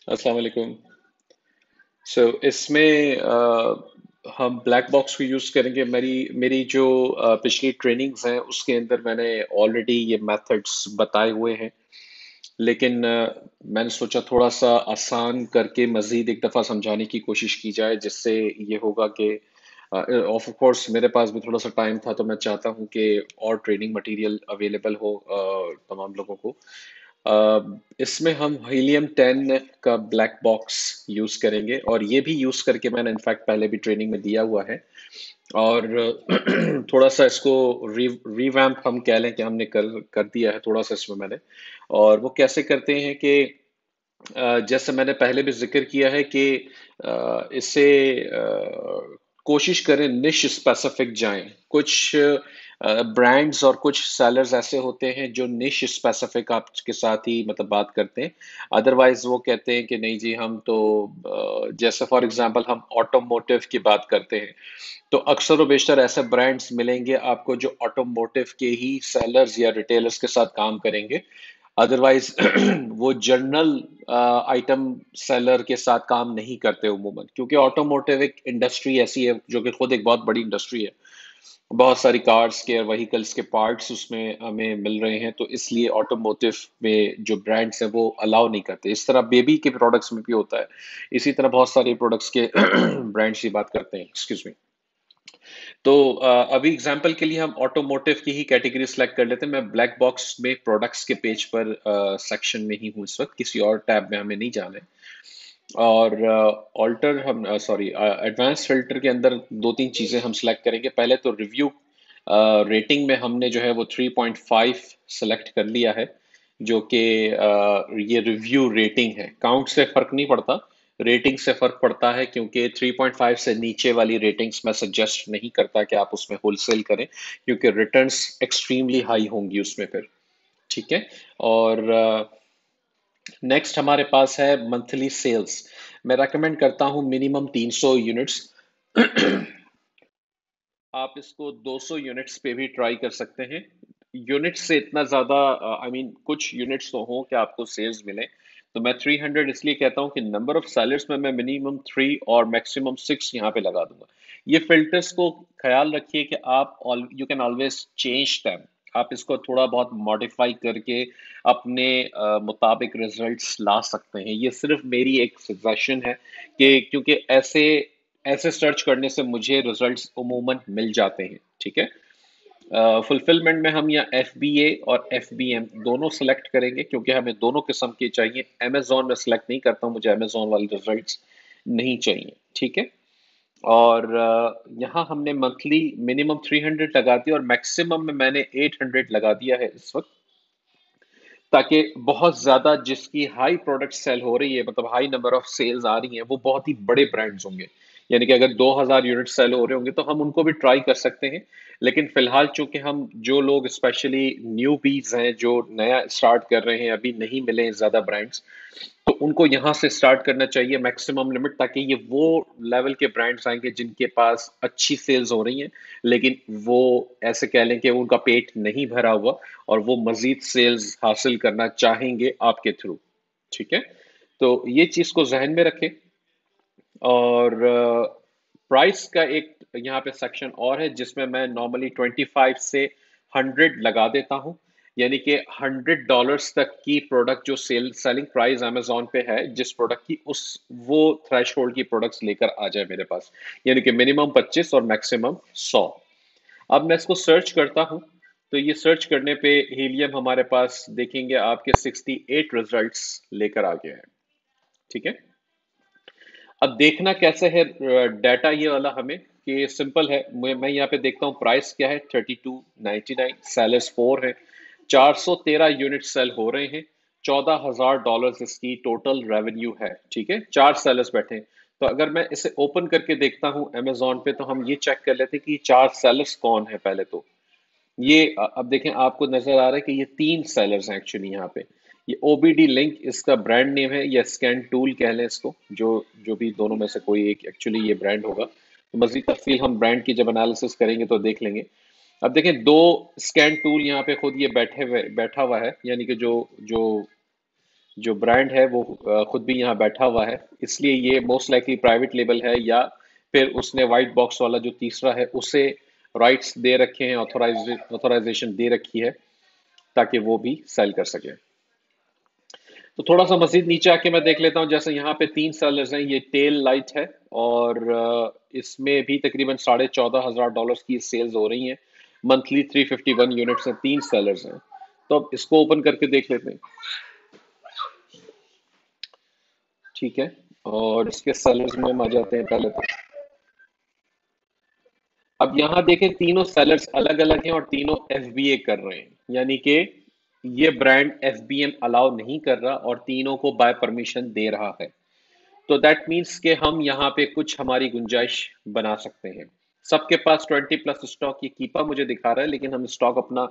अस्सलाम वालेकुम। सो इसमें हम ब्लैक बॉक्स को यूज़ करेंगे। मेरी मेरी जो पिछली ट्रेनिंग्स हैं उसके अंदर मैंने ऑलरेडी ये मेथड्स बताए हुए हैं, लेकिन मैंने सोचा थोड़ा सा आसान करके मज़ीद एक दफ़ा समझाने की कोशिश की जाए, जिससे ये होगा कि ऑफ कोर्स मेरे पास भी थोड़ा सा टाइम था, तो मैं चाहता हूँ कि और ट्रेनिंग मटेरियल अवेलेबल हो तमाम लोगों को। इसमें हम हीलियम 10 का ब्लैक बॉक्स यूज़ करेंगे, और ये भी यूज़ करके मैंने इनफैक्ट पहले भी ट्रेनिंग में दिया हुआ है। और थोड़ा सा इसको रिवैम्प हम कह लें कि हमने कर कर दिया है थोड़ा सा इसमें मैंने। और वो कैसे करते हैं कि जैसे मैंने पहले भी जिक्र किया है कि इसे कोशिश करें निश स्पेसिफिक जाएं। कुछ ब्रांड्स और कुछ सेलर्स ऐसे होते हैं जो निश स्पेसिफिक आपके साथ ही मतलब बात करते हैं। अदरवाइज वो कहते हैं कि नहीं जी, हम तो जैसे फॉर एग्जांपल हम ऑटोमोटिव की बात करते हैं, तो अक्सर व बेशतर ऐसे ब्रांड्स मिलेंगे आपको जो ऑटोमोटिव के ही सेलर्स या रिटेलर्स के साथ काम करेंगे। अदरवाइज वो जनरल आइटम सेलर के साथ काम नहीं करते उमूमन, क्योंकि ऑटोमोटिव एक इंडस्ट्री ऐसी है जो कि खुद एक बहुत बड़ी इंडस्ट्री है। बहुत सारी कार्स के और व्हीकल्स के पार्ट्स उसमें हमें मिल रहे हैं, तो इसलिए ऑटोमोटिव में जो ब्रांड्स हैं वो अलाउ नहीं करते। इस तरह बेबी के प्रोडक्ट्स में भी होता है, इसी तरह बहुत सारे प्रोडक्ट्स के ब्रांड्स की बात करते हैं। Excuse me. तो अभी एग्जांपल के लिए हम ऑटोमोटिव की ही कैटेगरी सेलेक्ट कर लेते हैं। मैं ब्लैक बॉक्स में प्रोडक्ट्स के पेज पर सेक्शन में ही हूँ इस वक्त, किसी और टैब में हमें नहीं जाना है। और ऑल्टर हम सॉरी एडवांस फिल्टर के अंदर दो तीन चीज़ें हम सेलेक्ट करेंगे। पहले तो रिव्यू रेटिंग में हमने जो है वो 3.5 सेलेक्ट कर लिया है, जो कि ये रिव्यू रेटिंग है। काउंट से फर्क नहीं पड़ता, रेटिंग से फर्क पड़ता है, क्योंकि 3.5 से नीचे वाली रेटिंग्स मैं सजेस्ट नहीं करता कि आप उसमें होलसेल करें, क्योंकि रिटर्न्स एक्सट्रीमली हाई होंगी उसमें फिर। ठीक है। और नेक्स्ट हमारे पास है मंथली सेल्स। मैं रेकमेंड करता हूँ मिनिमम 300 यूनिट्स। आप इसको 200 यूनिट्स पे भी ट्राई कर सकते हैं। यूनिट्स से इतना ज़्यादा आई मीन कुछ यूनिट्स तो हों कि आपको सेल्स मिले, तो मैं 300 इसलिए कहता हूँ कि नंबर ऑफ सेलर्स में मैं मिनिमम 3 और मैक्सिमम 6 यहाँ पे लगा दूंगा। ये फिल्टर्स को ख्याल रखिए कि आप you can always change them. आप इसको थोड़ा बहुत मॉडिफाई करके अपने मुताबिक रिजल्ट्स ला सकते हैं। ये सिर्फ मेरी एक सजेशन है कि क्योंकि ऐसे ऐसे सर्च करने से मुझे रिजल्ट्स उमूमन मिल जाते हैं। ठीक है। फुलफिलमेंट में हम यहाँ FBA और FBM दोनों सेलेक्ट करेंगे, क्योंकि हमें दोनों किस्म के चाहिए। अमेजोन में सेलेक्ट नहीं करता हूँ, मुझे अमेजोन वाले रिजल्ट्स नहीं चाहिए। ठीक है। और यहाँ हमने मंथली मिनिमम 300 लगा दिया, और मैक्सिमम में मैंने 800 लगा दिया है इस वक्त, ताकि बहुत ज्यादा जिसकी हाई प्रोडक्ट सेल हो रही है, मतलब हाई नंबर ऑफ सेल्स आ रही हैं, वो बहुत ही बड़े ब्रांड्स होंगे। यानी कि अगर 2000 यूनिट सेल हो रहे होंगे तो हम उनको भी ट्राई कर सकते हैं। लेकिन फिलहाल चूंकि हम जो लोग स्पेशली न्यू बीज हैं, जो नया स्टार्ट कर रहे हैं, अभी नहीं मिले हैं ज्यादा ब्रांड्स, तो उनको यहाँ से स्टार्ट करना चाहिए मैक्सिमम लिमिट, ताकि ये वो लेवल के ब्रांड्स आएंगे जिनके पास अच्छी सेल्स हो रही हैं, लेकिन वो ऐसे कह लें कि उनका पेट नहीं भरा हुआ, और वो मजीद सेल्स हासिल करना चाहेंगे आपके थ्रू। ठीक है। तो ये चीज को जहन में रखें। और प्राइस का एक यहाँ पे सेक्शन और है, जिसमें मैं नॉर्मली 25 से 100 लगा देता हूँ। यानी कि $100 तक की प्रोडक्ट जो सेलिंग प्राइस अमेजोन पे है जिस प्रोडक्ट की, उस वो थ्रेश होल्ड की प्रोडक्ट्स लेकर आ जाए मेरे पास। यानी कि मिनिमम 25 और मैक्सिमम 100। अब मैं इसको सर्च करता हूँ, तो ये सर्च करने पे हीलियम हमारे पास देखेंगे आपके 68 रिजल्ट्स लेकर आ गया है। ठीक है। अब देखना कैसे है डाटा ये वाला हमें, कि सिंपल है। मैं यहाँ पे देखता हूँ प्राइस क्या है, 32.99। सेलर्स 4 है, 413 यूनिट सेल हो रहे हैं, $14,000 इसकी टोटल रेवेन्यू है। ठीक है, 4 सेलर्स बैठे हैं। तो अगर मैं इसे ओपन करके देखता हूँ अमेजोन पे, तो हम ये चेक कर लेते हैं कि 4 सेलर्स कौन है पहले तो। ये अब देखें, आपको नजर आ रहा है कि ये 3 सेलर्स हैं एक्चुअली यहाँ पे। ये OBD लिंक इसका ब्रांड नेम है, या स्कैन टूल कह लें इसको, जो जो भी दोनों में से कोई एक एक्चुअली ये ब्रांड होगा। तो मजीद तफसील हम ब्रांड की जब एनालिसिस करेंगे तो देख लेंगे। अब देखें, दो स्कैन टूल यहाँ पे खुद ये बैठा हुआ है, यानी कि जो जो जो ब्रांड है वो खुद भी यहाँ बैठा हुआ है, इसलिए ये मोस्ट लाइकली प्राइवेट लेबल है, या फिर उसने वाइट बॉक्स वाला जो तीसरा है उसे राइट्स दे रखे हैं, ऑथोराइजेशन दे रखी है ताकि वो भी सेल कर सके। तो थोड़ा सा मजीद नीचे आके मैं देख लेता हूँ, जैसे यहाँ पे 3 सेलर्स हैं, ये टेल लाइट है और इसमें भी तकरीबन $14,500 की सेल्स हो रही हैं। मंथली 351 यूनिट्स हैं, 3 सेलर्स हैं। तो अब इसको ओपन करके देख लेते हैं। ठीक है, और इसके सेलर्स में हम आ जाते हैं पहले तो। अब यहाँ देखें, तीनों सेलर्स अलग अलग हैं और तीनों एफबीए कर रहे हैं, यानी कि ये ब्रांड एफबीएम अलाउ नहीं कर रहा और तीनों को बाय परमिशन दे रहा है। तो दैट मीन्स कि हम यहाँ पे कुछ हमारी गुंजाइश बना सकते हैं। सबके पास 20+ स्टॉक ये कीपा मुझे दिखा रहा है, लेकिन हम स्टॉक अपना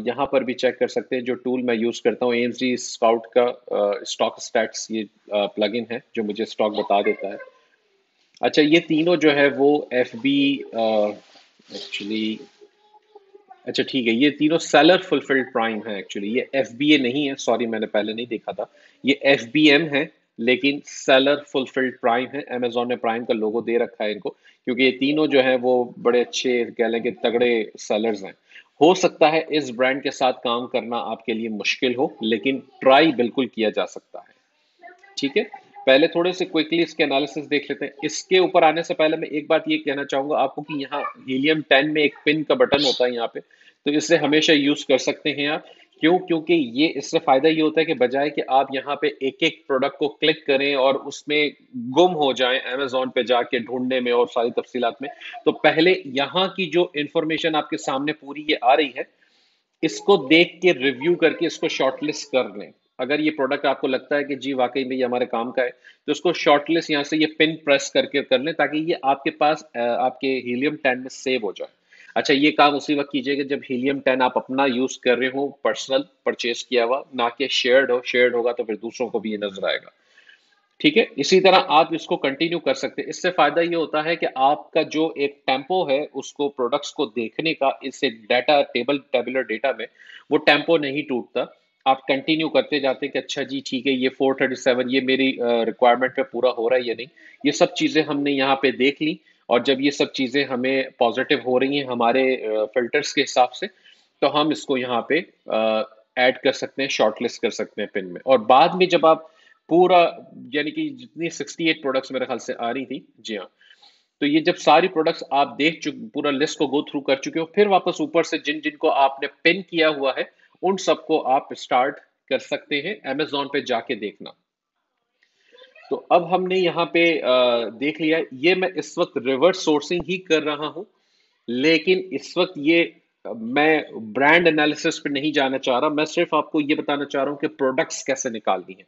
यहाँ पर भी चेक कर सकते हैं। जो टूल मैं यूज करता हूँ, एएमजी स्काउट का स्टॉक स्टैट्स, ये प्लगइन है जो मुझे स्टॉक बता देता है। अच्छा, ये तीनों जो है वो एफ बी एक्चुअली, अच्छा ठीक है, ये तीनों सेलर फुलफिल्ड प्राइम है। एक्चुअली ये एफ बी ए नहीं है, सॉरी मैंने पहले नहीं देखा था। ये एफ बी एम है, लेकिन सेलर फुलफिल्ड प्राइम है। अमेजोन ने प्राइम का लोगो दे रखा है इनको, क्योंकि ये तीनों जो है वो बड़े अच्छे कह लें कि तगड़े सेलर्स हैं। हो सकता है इस ब्रांड के साथ काम करना आपके लिए मुश्किल हो, लेकिन ट्राई बिल्कुल किया जा सकता है। ठीक है, पहले थोड़े से क्विकली इसके एनालिसिस देख लेते हैं। इसके ऊपर आने से पहले मैं एक बात ये कहना चाहूंगा आपको कि यहाँ हीलियम 10 में एक पिन का बटन होता है यहाँ पे, तो इसे हमेशा यूज कर सकते हैं आप। क्यों? क्योंकि ये इससे फायदा ये होता है कि बजाय कि आप यहाँ पे एक एक प्रोडक्ट को क्लिक करें और उसमें गुम हो जाएं अमेजोन पे जाके ढूंढने में और सारी तफसीलात में, तो पहले यहाँ की जो इंफॉर्मेशन आपके सामने पूरी ये आ रही है, इसको देख के रिव्यू करके इसको शॉर्टलिस्ट कर लें। अगर ये प्रोडक्ट आपको लगता है कि जी वाकई में ये हमारे काम का है, तो इसको शॉर्टलिस्ट यहाँ से ये पिन प्रेस करके कर लें, ताकि ये आपके पास आपके हीलियम 10 में सेव हो जाए। अच्छा, ये काम उसी वक्त कीजिएगा जब हीलियम 10 आप अपना यूज कर रहे हो, पर्सनल परचेज किया हुआ, ना कि शेयर्ड हो। शेयर्ड होगा तो फिर दूसरों को भी ये नजर आएगा। ठीक है, इसी तरह आप इसको कंटिन्यू कर सकते हैं। इससे फायदा ये होता है कि आपका जो एक टेम्पो है उसको, प्रोडक्ट्स को देखने का, इससे डाटा टेबुलर डेटा में वो टेम्पो नहीं टूटता। आप कंटिन्यू करते जाते हैं कि अच्छा जी ठीक है, ये 437 ये मेरी रिक्वायरमेंट पे पूरा हो रहा है या नहीं। ये सब चीज़ें हमने यहाँ पे देख ली, और जब ये सब चीज़ें हमें पॉजिटिव हो रही हैं हमारे फिल्टर्स के हिसाब से, तो हम इसको यहाँ पे ऐड कर सकते हैं, शॉर्टलिस्ट कर सकते हैं पिन में। और बाद में जब आप पूरा, यानी कि जितनी 68 प्रोडक्ट्स मेरे ख्याल से आ रही थी, जी हाँ, तो ये जब सारी प्रोडक्ट्स आप देख चुके, पूरा लिस्ट को गो थ्रू कर चुके हो, फिर वापस ऊपर से जिन जिनको आपने पिन किया हुआ है उन सबको आप स्टार्ट कर सकते हैं अमेजोन पे जाके देखना। तो अब हमने यहाँ पे देख लिया, ये मैं इस वक्त रिवर्स सोर्सिंग ही कर रहा हूँ, लेकिन इस वक्त ये मैं ब्रांड एनालिसिस पे नहीं जाना चाह रहा। मैं सिर्फ आपको ये बताना चाह रहा हूँ कि प्रोडक्ट्स कैसे निकालनी है।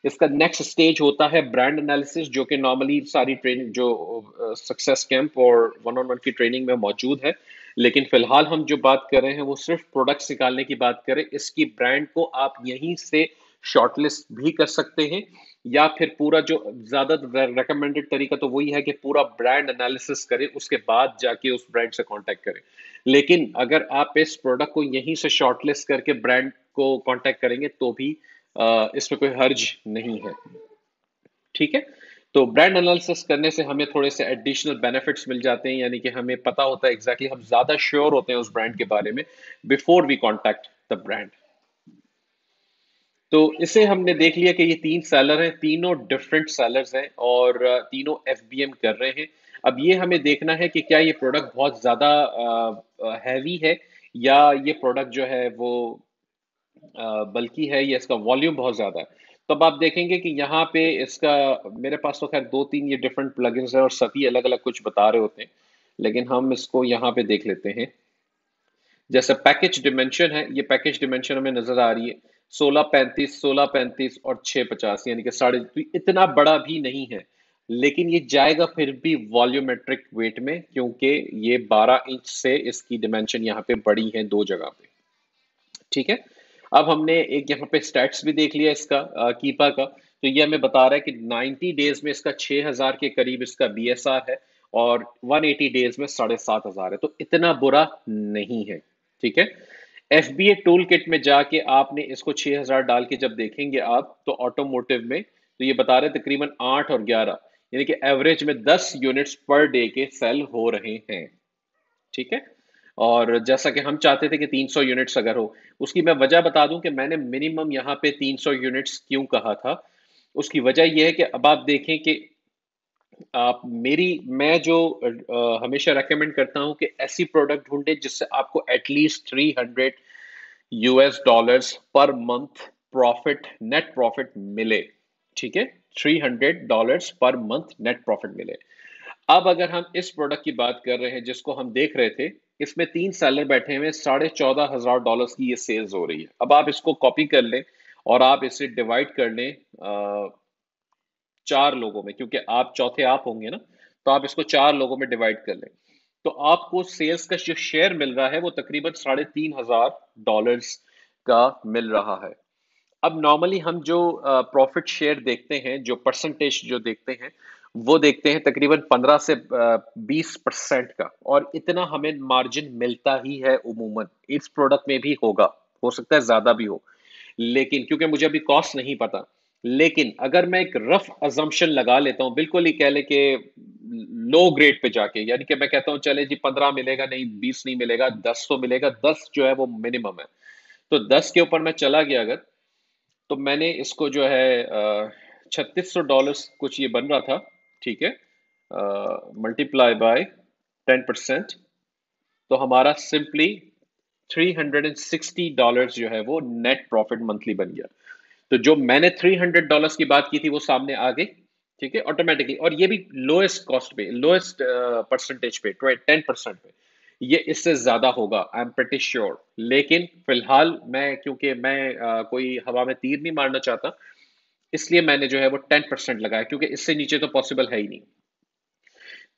इसका नेक्स्ट स्टेज होता है ब्रांड एनालिसिस, जो कि नॉर्मली सारी ट्रेनिंग जो सक्सेस कैंप और वन ऑन वन की ट्रेनिंग में मौजूद है। लेकिन फिलहाल हम जो बात कर रहे हैं वो सिर्फ प्रोडक्ट्स निकालने की बात करें। इसकी ब्रांड को आप यहीं से शॉर्टलिस्ट भी कर सकते हैं, या फिर पूरा जो ज्यादा रेकमेंडेड तरीका तो वही है कि पूरा ब्रांड एनालिसिस करें, उसके बाद जाके उस ब्रांड से कांटेक्ट करें। लेकिन अगर आप इस प्रोडक्ट को यहीं से शॉर्टलिस्ट करके ब्रांड को कांटेक्ट करेंगे तो भी इसमें कोई हर्ज नहीं है। ठीक है, तो ब्रांड एनालिसिस करने से हमें थोड़े से एडिशनल बेनिफिट्स मिल जाते हैं, यानी कि हमें पता होता है एग्जैक्टली, हम ज्यादा श्योर होते हैं उस ब्रांड के बारे में before we contact the brand. तो इसे हमने देख लिया कि ये 3 सेलर हैं, तीनों डिफरेंट सेलर्स हैं और तीनों एफबीएम कर रहे हैं। अब ये हमें देखना है कि क्या ये प्रोडक्ट बहुत ज़्यादा हैवी है, या ये प्रोडक्ट जो है वो बल्कि है, या इसका वॉल्यूम बहुत ज़्यादा है। तो अब आप देखेंगे कि यहाँ पे इसका, मेरे पास तो खैर 2-3 ये डिफरेंट प्लगइन्स हैं और सभी अलग अलग कुछ बता रहे होते हैं, लेकिन हम इसको यहाँ पे देख लेते हैं। जैसे पैकेज डिमेंशन है, ये पैकेज डिमेंशन हमें नजर आ रही है 1635, 1635 और 650, यानी कि साढ़े, तो इतना बड़ा भी नहीं है, लेकिन ये जाएगा फिर भी वॉल्यूमेट्रिक वेट में, क्योंकि ये 12 इंच से इसकी डिमेंशन यहाँ पे बड़ी है दो जगह पे। ठीक है, अब हमने एक यहाँ पे स्टैट्स भी देख लिया इसका कीपा का। तो ये हमें बता रहा है कि 90 डेज में इसका 6000 के करीब इसका बीएसआर है, और 180 डेज में 7500 है, तो इतना बुरा नहीं है। ठीक है, FBA टूल किट में जाके आपने इसको 6000 डाल के जब देखेंगे आप तो ऑटोमोटिव में तो ये बता रहे तकरीबन 8 और 11 यानी कि एवरेज में 10 यूनिट्स पर डे के सेल हो रहे हैं। ठीक है। और जैसा कि हम चाहते थे कि 300 यूनिट्स अगर हो, उसकी मैं वजह बता दूं कि मैंने मिनिमम यहाँ पे 300 यूनिट्स क्यों कहा था। उसकी वजह यह है कि अब आप देखें कि आप मेरी मैं जो हमेशा रेकमेंड करता हूं कि ऐसी प्रोडक्ट ढूंढे जिससे आपको at least 300 US dollars per month profit net profit मिले। ठीक है। $300 पर मंथ नेट प्रॉफिट मिले। अब अगर हम इस प्रोडक्ट की बात कर रहे हैं जिसको हम देख रहे थे, इसमें 3 सेलर बैठे हुए, $14,500 की ये सेल्स हो रही है। अब आप इसको कॉपी कर लें और आप इसे डिवाइड कर लें 4 लोगों में, क्योंकि आप चौथे आप होंगे ना, तो आप इसको 4 लोगों में डिवाइड कर लें तो आपको सेल्स का जो शेयर मिल रहा है वो तकरीबन $3,500 का मिल रहा है। अब नॉर्मली हम जो प्रॉफिट शेयर देखते हैं, जो परसेंटेज जो देखते हैं, वो देखते हैं तकरीबन 15 से 20% का, और इतना हमें मार्जिन मिलता ही है उमूमन। इस प्रोडक्ट में भी होगा, हो सकता है ज्यादा भी हो, लेकिन क्योंकि मुझे अभी कॉस्ट नहीं पता, लेकिन अगर मैं एक रफ अजम्पशन लगा लेता हूं, बिल्कुल ही कह ले कि लो ग्रेड पे जाके, यानी कि मैं कहता हूं चले जी 15 मिलेगा नहीं, 20 नहीं मिलेगा, 10 तो मिलेगा, 10 जो है वो मिनिमम है। तो 10 के ऊपर मैं चला गया अगर, तो मैंने इसको जो है $3600 कुछ ये बन रहा था। ठीक है। मल्टीप्लाई बाय 10%, तो हमारा सिंपली $360 जो है वो नेट प्रॉफिट मंथली बन गया। तो जो मैंने $300 की बात की थी वो सामने आ गई। ठीक है, ऑटोमेटिकली। और ये भी लोएस्ट कॉस्ट पे, लोएस्ट परसेंटेज पे, 10% पे। ये इससे ज्यादा होगा, आई एम प्रेटी श्योर। लेकिन फिलहाल मैं, क्योंकि मैं कोई हवा में तीर नहीं मारना चाहता, इसलिए मैंने जो है वो 10% लगाया, क्योंकि इससे नीचे तो पॉसिबल है ही नहीं।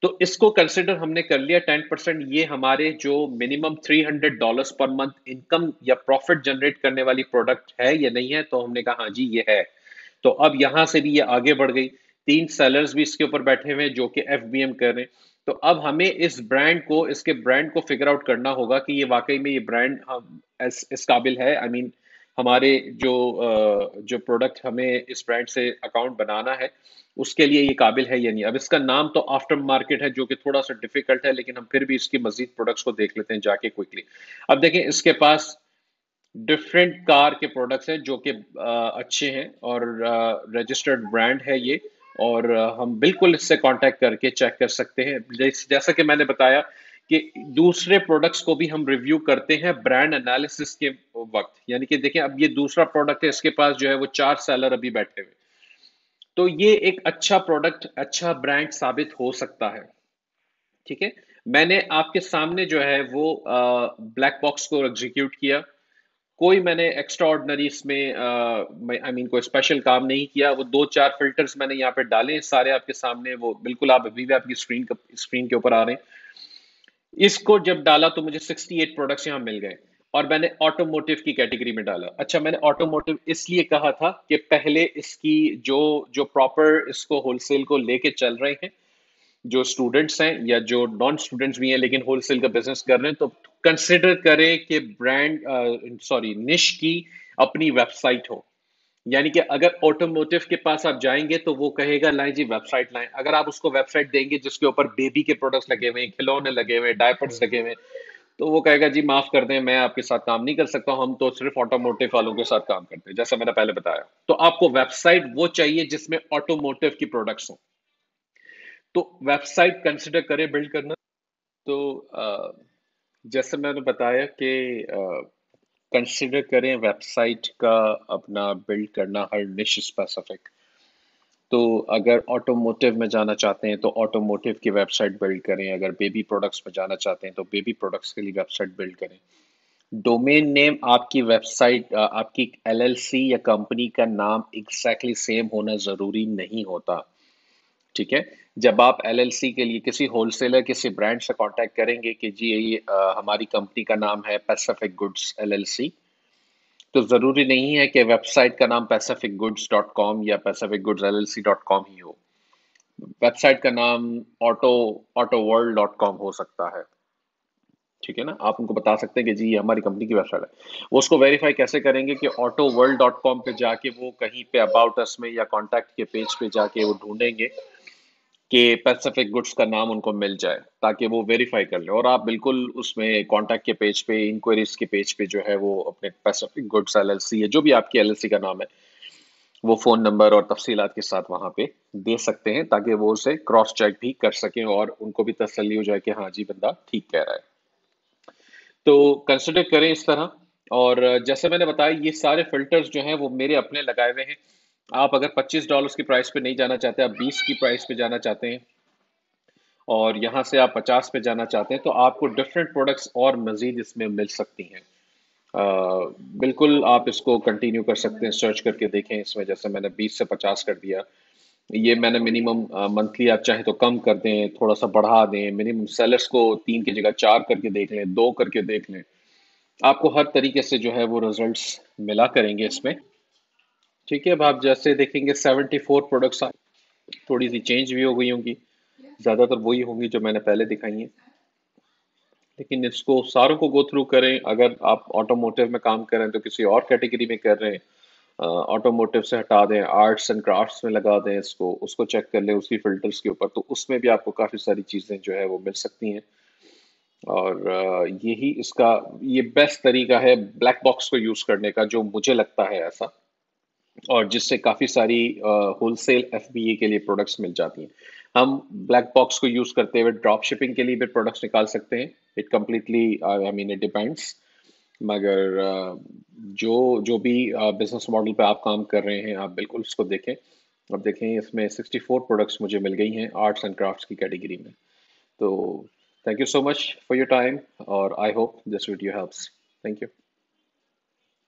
तो इसको कंसिडर हमने कर लिया 10%। ये हमारे जो मिनिमम $300 पर मंथ इनकम या प्रॉफिट जनरेट करने वाली प्रोडक्ट है या नहीं है, तो हमने कहा हाँ जी ये है। तो अब यहां से भी ये आगे बढ़ गई। 3 सेलर्स भी इसके ऊपर बैठे हुए हैं जो कि FBM कर रहे हैं। तो अब हमें इस ब्रांड को, इसके ब्रांड को फिगर आउट करना होगा कि ये वाकई में ये ब्रांड इस काबिल है। आई मीन हमारे जो प्रोडक्ट हमें इस ब्रांड से अकाउंट बनाना है उसके लिए ये काबिल है या नहीं। अब इसका नाम तो आफ्टर मार्केट है, जो कि थोड़ा सा डिफिकल्ट है, लेकिन हम फिर भी इसकी मजीद प्रोडक्ट्स को देख लेते हैं जाके क्विकली। अब देखें, इसके पास डिफरेंट कार के प्रोडक्ट्स हैं जो कि अच्छे हैं और रजिस्टर्ड ब्रांड है ये। और हम बिल्कुल इससे कांटेक्ट करके चेक कर सकते हैं। जैसा कि मैंने बताया कि दूसरे प्रोडक्ट्स को भी हम रिव्यू करते हैं ब्रांड एनालिसिस के वक्त। यानी कि देखें, अब ये दूसरा प्रोडक्ट है, इसके पास जो है वो 4 सेलर अभी बैठे हुए। तो ये एक अच्छा प्रोडक्ट, अच्छा ब्रांड साबित हो सकता है। ठीक है। मैंने आपके सामने जो है वो ब्लैक बॉक्स को एग्जीक्यूट किया। कोई मैंने एक्स्ट्रा ऑर्डिनरी इसमें आई मीन कोई स्पेशल काम नहीं किया। वो 2-4 फिल्टर्स मैंने यहाँ पे डाले, सारे आपके सामने, वो बिल्कुल आप अभी भी आपकी स्क्रीन के ऊपर आ रहे हैं। इसको जब डाला तो मुझे 68 प्रोडक्ट्स यहाँ मिल गए, और मैंने ऑटोमोटिव की कैटेगरी में डाला। अच्छा, मैंने ऑटोमोटिव इसलिए कहा था कि पहले इसकी जो जो प्रॉपर इसको होलसेल को लेके चल रहे हैं, जो स्टूडेंट्स हैं या जो नॉन स्टूडेंट्स भी हैं लेकिन होलसेल का बिजनेस कर रहे हैं, तो कंसिडर करें कि ब्रांड सॉरी निश की अपनी वेबसाइट हो। यानी कि अगर ऑटोमोटिव के पास आप जाएंगे तो वो कहेगा लाएं जी वेबसाइट लाएं। अगर आप उसको वेबसाइट देंगे जिसके ऊपर बेबी के प्रोडक्ट्स लगे हुए हैं, खिलौने लगे हुए हैं, डायपर्स लगे हुए हैं, तो वो कहेगा जी माफ कर दें, मैं आपके साथ काम नहीं कर सकता हूं, हम तो सिर्फ ऑटोमोटिव वालों के साथ काम करते हैं, जैसा मैंने पहले बताया। तो आपको वेबसाइट वो चाहिए जिसमें ऑटोमोटिव की प्रोडक्ट्स हो। तो वेबसाइट कंसिडर करें बिल्ड करना। तो जैसे मैंने बताया कि कंसिडर करें वेबसाइट का अपना बिल्ड करना, हर निश स्पेसिफिक। तो अगर ऑटोमोटिव में जाना चाहते हैं तो ऑटोमोटिव की वेबसाइट बिल्ड करें, अगर बेबी प्रोडक्ट्स में जाना चाहते हैं तो बेबी प्रोडक्ट्स के लिए वेबसाइट बिल्ड करें। डोमेन नेम आपकी वेबसाइट, आपकी LLC या कंपनी का नाम एग्जैक्टली सेम होना ज़रूरी नहीं होता। ठीक है। जब आप LLC के लिए किसी होलसेलर, किसी ब्रांड से कांटेक्ट करेंगे कि जी ये हमारी कंपनी का नाम है पैसिफिक गुड्स LLC, तो ज़रूरी नहीं है कि वेबसाइट का नाम pacificgoods.com या pacificgoodsllc.com ही हो। वेबसाइट का नाम ऑटोवर्ल्ड.com हो सकता है। ठीक है ना, आप उनको बता सकते हैं कि जी ये हमारी कंपनी की वेबसाइट है। वो उसको वेरीफाई कैसे करेंगे कि autoworld.com पे जाके वो कहीं पे अबाउट अस में या कॉन्टैक्ट के पेज पे जाके वो ढूंढेंगे कि पैसिफिक गुड्स का नाम उनको मिल जाए, ताकि वो वेरीफाई कर ले। और आप बिल्कुल उसमें कॉन्टैक्ट के पेज पे, इंक्वायरीज के पेज पे जो है वो अपने पैसिफिक गुड्स एलएलसी है, जो भी आपकी एलएलसी का नाम है, वो फोन नंबर और तफसीलात के साथ वहां पे दे सकते हैं, ताकि वो उसे क्रॉस चेक भी कर सकें और उनको भी तसल्ली हो जाए कि हाँ जी बंदा ठीक कह रहा है। तो कंसिडर करें इस तरह। और जैसे मैंने बताया, ये सारे फिल्टर्स जो हैं वो मेरे अपने लगाए हुए हैं। आप अगर $25 की प्राइस पे नहीं जाना चाहते, आप 20 की प्राइस पे जाना चाहते हैं, और यहाँ से आप 50 पे जाना चाहते हैं, तो आपको डिफरेंट प्रोडक्ट्स और मजीद इसमें मिल सकती हैं। बिल्कुल आप इसको कंटिन्यू कर सकते हैं, सर्च करके देखें इसमें। जैसे मैंने 20 से 50 कर दिया, ये मैंने मिनिमम मंथली आप चाहे तो कम कर दें, थोड़ा सा बढ़ा दें, मिनिमम सेलर्स को 3 की जगह 4 करके देख लें, 2 करके देख लें। आपको हर तरीके से जो है वो रिजल्ट्स मिला करेंगे इसमें। ठीक है, अब आप जैसे देखेंगे 74 प्रोडक्ट्स थोड़ी सी चेंज भी हो गई होंगी, ज़्यादातर वही होंगी जो मैंने पहले दिखाई हैं। लेकिन इसको सारों को गो थ्रू करें। अगर आप ऑटोमोटिव में काम कर रहे हैं तो किसी और कैटेगरी में कर रहे हैं, ऑटोमोटिव से हटा दें, आर्ट्स एंड क्राफ्ट्स में लगा दें इसको, उसको चेक कर लें उसी फिल्टर्स के ऊपर, तो उसमें भी आपको काफ़ी सारी चीज़ें जो है वो मिल सकती हैं। और यही इसका ये बेस्ट तरीका है ब्लैक बॉक्स को यूज़ करने का, जो मुझे लगता है ऐसा, और जिससे काफ़ी सारी होलसेल एफबीए के लिए प्रोडक्ट्स मिल जाती हैं। हम ब्लैक बॉक्स को यूज़ करते हुए ड्रॉप शिपिंग के लिए भी प्रोडक्ट्स निकाल सकते हैं। It completely I mean it depends. मगर जो जो भी बिजनेस मॉडल पे आप काम कर रहे हैं, आप बिल्कुल उसको देखें। अब देखें इसमें 64 प्रोडक्ट्स मुझे मिल गई हैं आर्ट्स एंड क्राफ्ट्स की कैटेगरी में। तो thank you so much for your time, और I hope this video helps. Thank you.